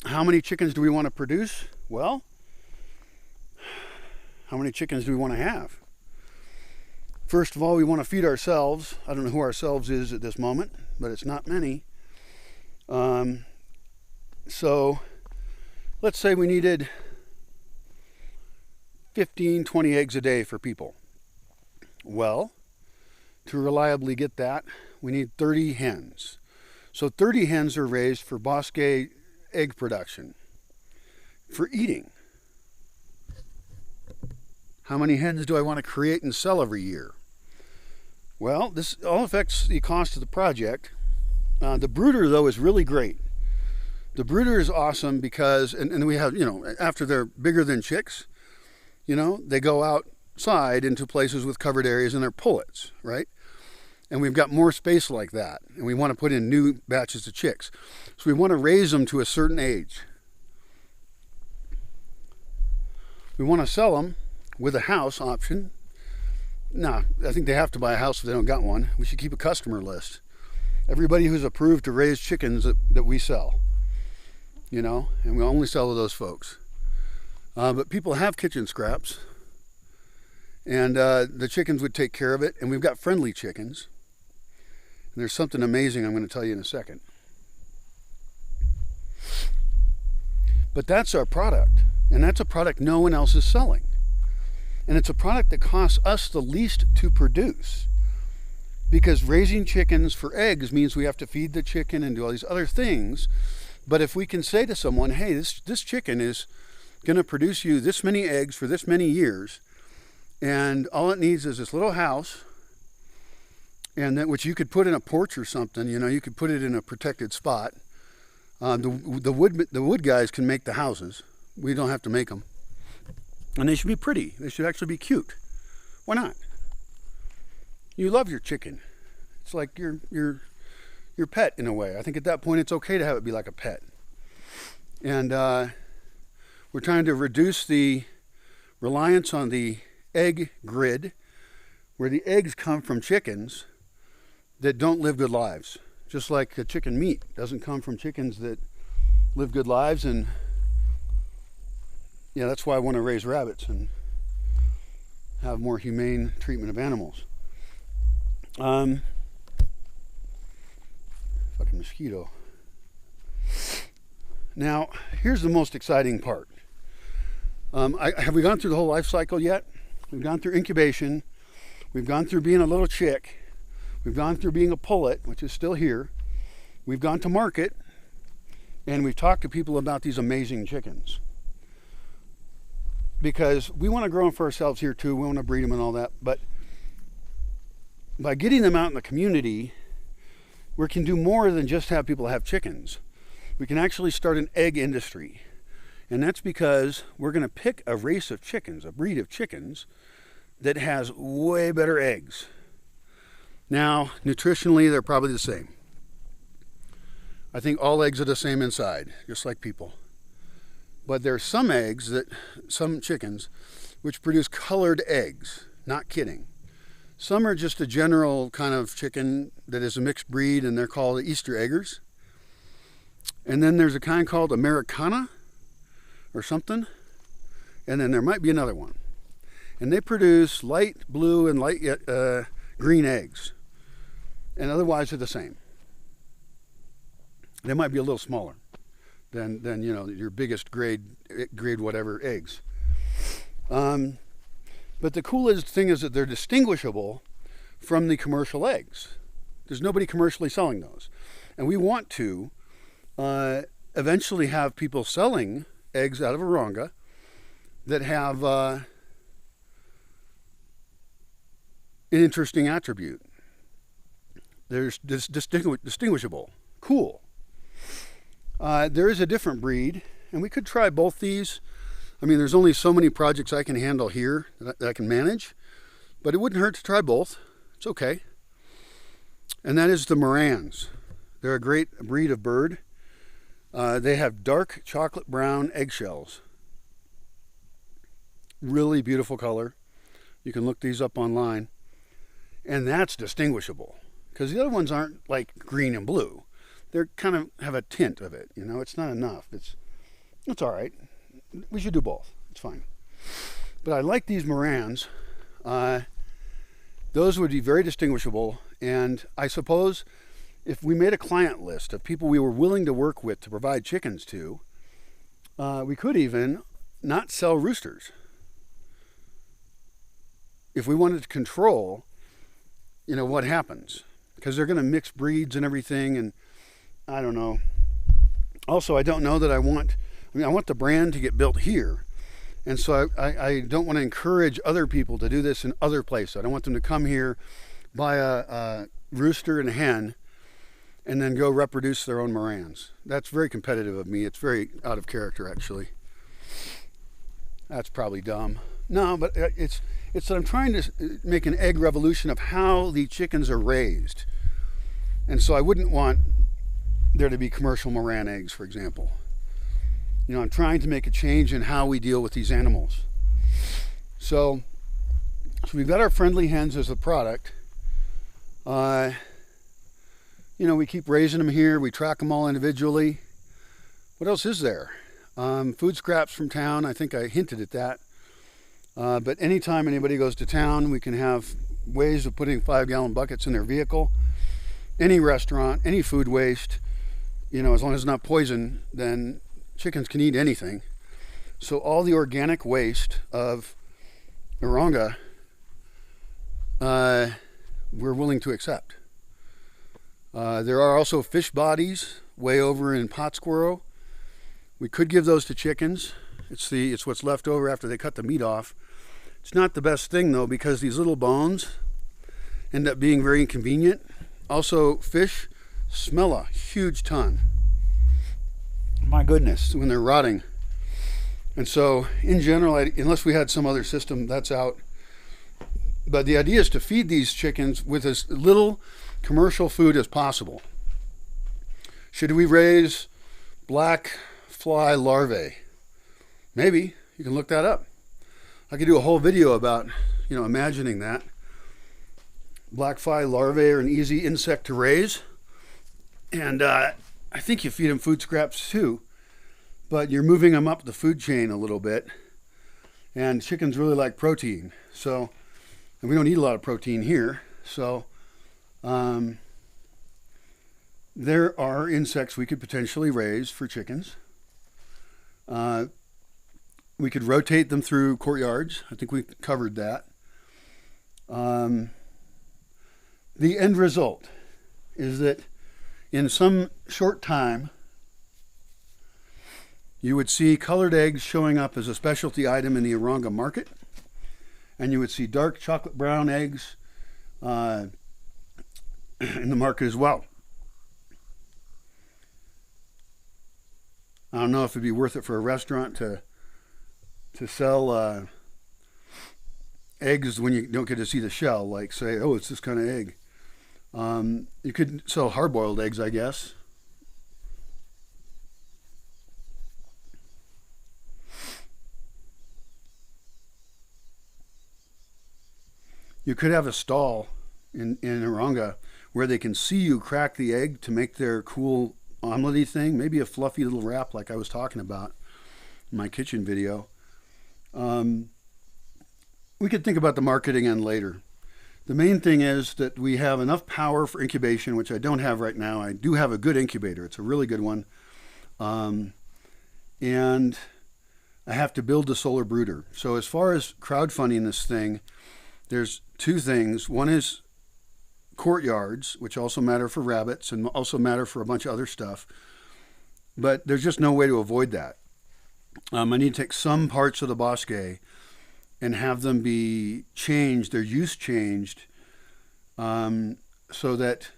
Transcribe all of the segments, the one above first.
How many chickens do we want to produce? Well, how many chickens do we want to have? First of all, we want to feed ourselves. I don't know who ourselves is at this moment, but it's not many. So let's say we needed 15, 20 eggs a day for people. Well, to reliably get that, we need 30 hens. So 30 hens are raised for Bosque egg production, for eating. How many hens do I want to create and sell every year? Well, this all affects the cost of the project. The brooder, though, is really great. The brooder is awesome because, and we have, after they're bigger than chicks, they go outside into places with covered areas and they're pullets, right? And we've got more space like that. And we want to put in new batches of chicks. So we want to raise them to a certain age. We want to sell them with a house option. No, I think they have to buy a house if they don't got one. We should keep a customer list. Everybody who's approved to raise chickens that we sell. And we only sell to those folks. But people have kitchen scraps. And the chickens would take care of it. And we've got friendly chickens. And there's something amazing I'm going to tell you in a second. But that's our product. And that's a product no one else is selling. And it's a product that costs us the least to produce. Because raising chickens for eggs means we have to feed the chicken and do all these other things. But if we can say to someone, hey, this chicken is going to produce you this many eggs for this many years, and all it needs is this little house, and that which you could put in a porch or something, you could put it in a protected spot. The wood guys can make the houses. We don't have to make them. And they should be pretty. They should actually be cute. Why not? You love your chicken. It's like your pet in a way. I think at that point it's okay to have it be like a pet. And we're trying to reduce the reliance on the egg grid, where the eggs come from chickens that don't live good lives. Just like the chicken meat doesn't come from chickens that live good lives. And that's why I want to raise rabbits and have more humane treatment of animals. Fucking mosquito. Now, here's the most exciting part. Have we gone through the whole life cycle yet? We've gone through incubation. We've gone through being a little chick. We've gone through being a pullet, which is still here. We've gone to market. And we've talked to people about these amazing chickens. Because we want to grow them for ourselves here too. We want to breed them and all that. But by getting them out in the community, we can do more than just have people have chickens. We can actually start an egg industry. And that's because we're going to pick a race of chickens, a breed of chickens, that has way better eggs. Now, nutritionally, they're probably the same. I think all eggs are the same inside, just like people. But there's some chickens, which produce colored eggs. Not kidding. Some are just a general kind of chicken that is a mixed breed, and they're called Easter Eggers. And then there's a kind called Ameraucana or something. And then there might be another one. And they produce light blue and light green eggs. And otherwise they're the same. They might be a little smaller than your biggest grade whatever eggs. But the coolest thing is that they're distinguishable from the commercial eggs. There's nobody commercially selling those. And we want to eventually have people selling eggs out of Aronga that have an interesting attribute. They're distinguishable. Cool. There is a different breed, and we could try both these. I mean, there's only so many projects I can handle here that I can manage, but it wouldn't hurt to try both. It's okay. And that is the Morans. They're a great breed of bird. They have dark chocolate brown eggshells. Really beautiful color. You can look these up online. And that's distinguishable, because the other ones aren't like green and blue. they're kind of have a tint of it. You know, it's not enough. It's all right. We should do both. It's fine. But I like these Morans. Those would be very distinguishable. And I suppose if we made a client list of people we were willing to work with to provide chickens to, we could even not sell roosters. If we wanted to control, you know, what happens. Because they're going to mix breeds and everything, and I don't know. Also, I don't know that I want the brand to get built here. And so I don't want to encourage other people to do this in other places. I don't want them to come here, buy a rooster and a hen, and then go reproduce their own Morans. That's very competitive of me. It's very out of character, actually. That's probably dumb. No, but it's that I'm trying to make an egg revolution of how the chickens are raised. And so I wouldn't want there to be commercial Moran eggs, for example. You know, I'm trying to make a change in how we deal with these animals. So we've got our friendly hens as a product. You know, we keep raising them here. We track them all individually. What else is there? Food scraps from town. I think I hinted at that. But anytime anybody goes to town, we can have ways of putting 5-gallon buckets in their vehicle. Any restaurant, any food waste, you know, as long as it's not poison, then chickens can eat anything. So all the organic waste of Amerauca, we're willing to accept. There are also fish bodies way over in Pátzcuaro. We could give those to chickens. It's what's left over after they cut the meat off. It's not the best thing though, because these little bones end up being very inconvenient. Also, fish smell a huge ton. My goodness, when they're rotting. And so, in general, unless we had some other system, that's out. But the idea is to feed these chickens with as little commercial food as possible. Should we raise black fly larvae? Maybe. You can look that up. I could do a whole video about, you know, imagining that. Black fly larvae are an easy insect to raise. And I think you feed them food scraps too. But you're moving them up the food chain a little bit. And chickens really like protein. So, and we don't eat a lot of protein here. So, there are insects we could potentially raise for chickens. We could rotate them through courtyards. I think we covered that. The end result is that in some short time, you would see colored eggs showing up as a specialty item in the Amerauca market, and you would see dark chocolate brown eggs in the market as well. I don't know if it'd be worth it for a restaurant to sell eggs when you don't get to see the shell, like say, oh, it's this kind of egg. You could sell hard-boiled eggs, I guess. You could have a stall in Amerauca where they can see you crack the egg to make their cool omelette-y thing, maybe a fluffy little wrap like I was talking about in my kitchen video. We could think about the marketing end later. The main thing is that we have enough power for incubation, which I don't have right now. I do have a good incubator. It's a really good one. And I have to build the solar brooder. So as far as crowdfunding this thing, there's two things. One is courtyards, which also matter for rabbits and also matter for a bunch of other stuff. But there's just no way to avoid that. I need to take some parts of the Bosque and have them be changed, their use changed, so that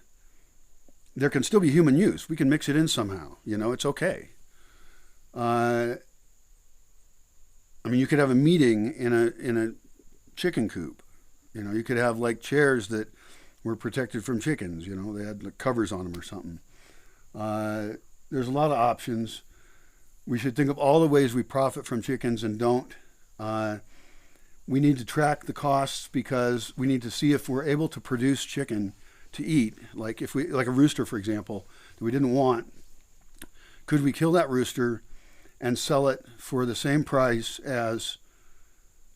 there can still be human use. We can mix it in somehow. You know, it's okay. I mean, you could have a meeting in a chicken coop. You know, you could have like chairs that were protected from chickens. You know, they had like covers on them or something. There's a lot of options. We should think of all the ways we profit from chickens and don't. We need to track the costs because we need to see if we're able to produce chicken to eat. Like a rooster, for example, that we didn't want, could we kill that rooster and sell it for the same price as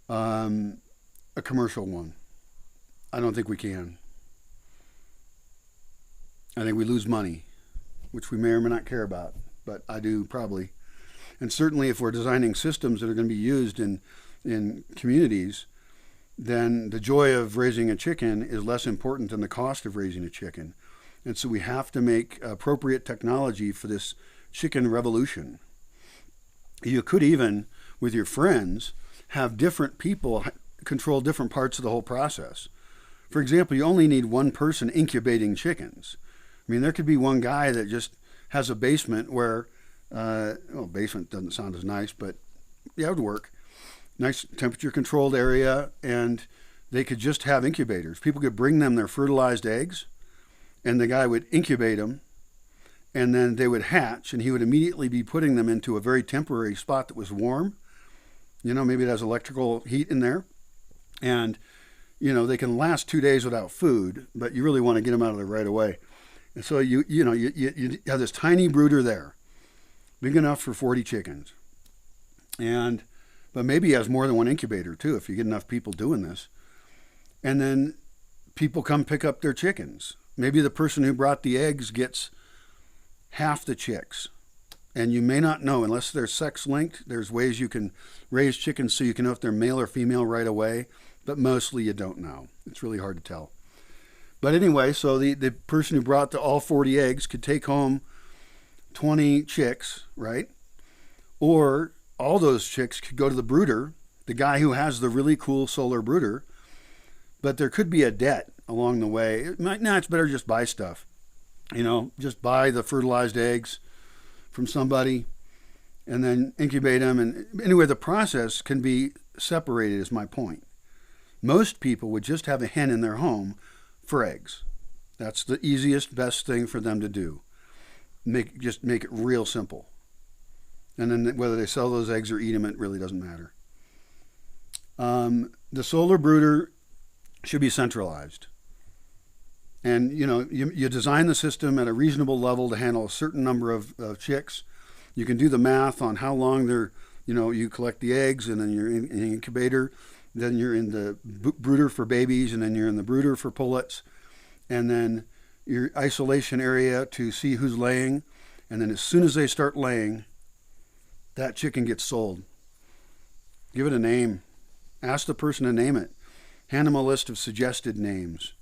a commercial one? I don't think we can. I think we lose money, which we may or may not care about, but I do probably. And certainly if we're designing systems that are going to be used in communities, then the joy of raising a chicken is less important than the cost of raising a chicken. And so we have to make appropriate technology for this chicken revolution. You could even, with your friends, have different people control different parts of the whole process. For example, you only need one person incubating chickens. I mean, there could be one guy that just has a basement where, well, basement doesn't sound as nice, but yeah, it would work. Nice temperature controlled area, and they could just have incubators. People could bring them their fertilized eggs, and the guy would incubate them, and then they would hatch, and he would immediately be putting them into a very temporary spot that was warm. You know, maybe it has electrical heat in there, and you know, they can last 2 days without food, but you really want to get them out of there right away. And so you have this tiny brooder there, big enough for 40 chickens, but maybe he has more than one incubator too, if you get enough people doing this. And then people come pick up their chickens. Maybe the person who brought the eggs gets half the chicks. And you may not know, unless they're sex linked, there's ways you can raise chickens so you can know if they're male or female right away, but mostly you don't know. It's really hard to tell. But anyway, so the person who brought all 40 eggs could take home 20 chicks, right? Or all those chicks could go to the brooder, the guy who has the really cool solar brooder, but there could be a debt along the way. It's better just buy stuff. You know, just buy the fertilized eggs from somebody and then incubate them. And anyway, the process can be separated, is my point. Most people would just have a hen in their home for eggs. That's the easiest, best thing for them to do. Just make it real simple. And then whether they sell those eggs or eat them, it really doesn't matter. The solar brooder should be centralized. And you know, you design the system at a reasonable level to handle a certain number of chicks. You can do the math on how long they're, you know, you collect the eggs, and then you're in an incubator, then you're in the brooder for babies, and then you're in the brooder for pullets, and then your isolation area to see who's laying. And then as soon as they start laying, that chicken gets sold. Give it a name. Ask the person to name it. Hand them a list of suggested names.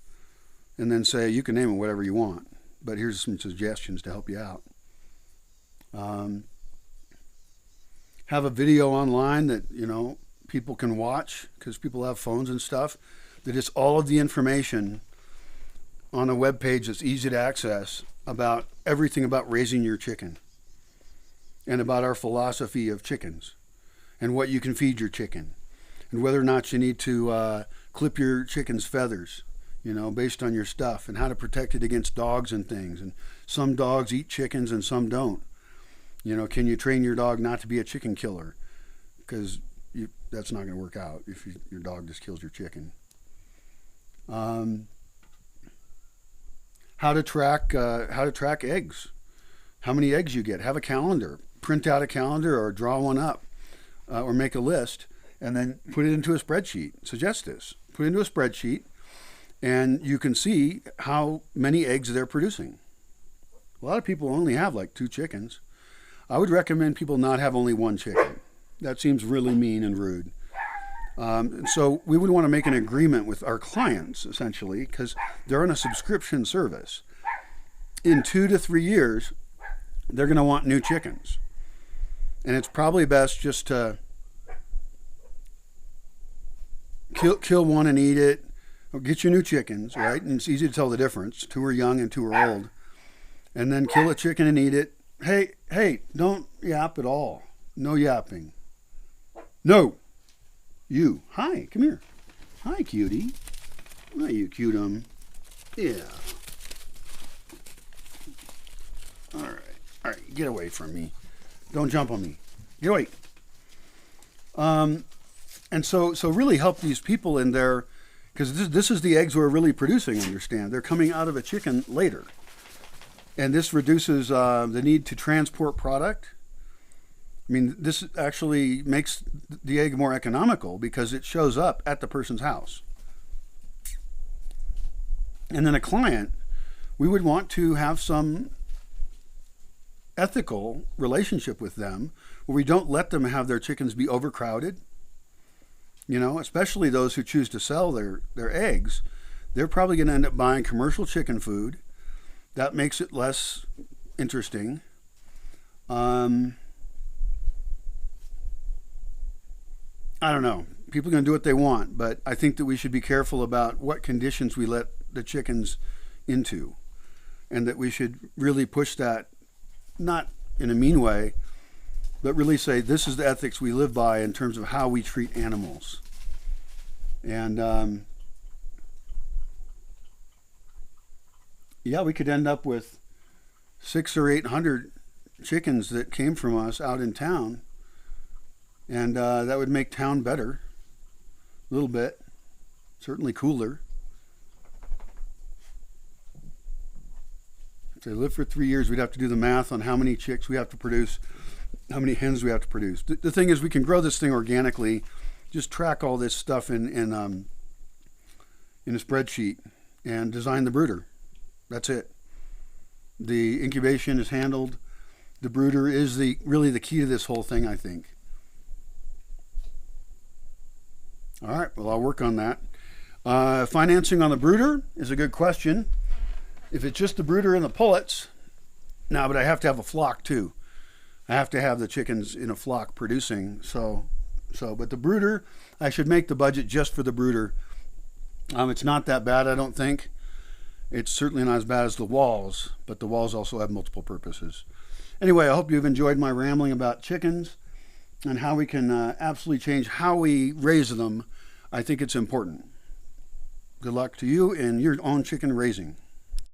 And then say, you can name it whatever you want, but here's some suggestions to help you out. Have a video online that, you know, people can watch, because people have phones and stuff, that is all of the information on a web page that's easy to access about everything about raising your chicken and about our philosophy of chickens and what you can feed your chicken and whether or not you need to clip your chicken's feathers, you know, based on your stuff, and how to protect it against dogs and things. And some dogs eat chickens and some don't. You know, can you train your dog not to be a chicken killer? Because that's not going to work out if your dog just kills your chicken. How to track eggs. How many eggs you get. Have a calendar. Print out a calendar or draw one up, or make a list, and then put it into a spreadsheet. Suggest this. Put it into a spreadsheet, and you can see how many eggs they're producing. A lot of people only have like 2 chickens. I would recommend people not have only 1 chicken. That seems really mean and rude. So we would want to make an agreement with our clients, essentially, because they're on a subscription service. In 2 to 3 years, they're going to want new chickens. And it's probably best just to kill one and eat it. Or get your new chickens, right? And it's easy to tell the difference. 2 are young and 2 are old. And then kill a chicken and eat it. Hey, don't yap at all. No yapping. No. You. Hi, come here. Hi, cutie. Hi, you cutum. Yeah. All right, get away from me. Don't jump on me. Get away. And so really help these people in their, because this is the eggs we're really producing, understand. They're coming out of a chicken later. And this reduces the need to transport product. I mean, this actually makes the egg more economical because it shows up at the person's house. And then a client, we would want to have some ethical relationship with them where we don't let them have their chickens be overcrowded. You know, especially those who choose to sell their eggs, they're probably going to end up buying commercial chicken food. That makes it less interesting. I don't know. People are going to do what they want, but I think that we should be careful about what conditions we let the chickens into, and that we should really push that, not in a mean way, but really say this is the ethics we live by in terms of how we treat animals. And yeah, we could end up with 600 or 800 chickens that came from us out in town, and that would make town better a little bit, certainly cooler. If they live for 3 years, we'd have to do the math on how many chicks we have to produce, how many hens we have to produce. The thing is, we can grow this thing organically. Just track all this stuff in a spreadsheet and design the brooder. That's it. The incubation is handled. The brooder is really the key to this whole thing, I think. All right, well, I'll work on that. Financing on the brooder is a good question. If it's just the brooder and the pullets, no, but I have to have a flock too. I have to have the chickens in a flock producing. But the brooder, I should make the budget just for the brooder. It's not that bad, I don't think. It's certainly not as bad as the walls, but the walls also have multiple purposes. Anyway, I hope you've enjoyed my rambling about chickens and how we can absolutely change how we raise them. I think it's important. Good luck to you in your own chicken raising.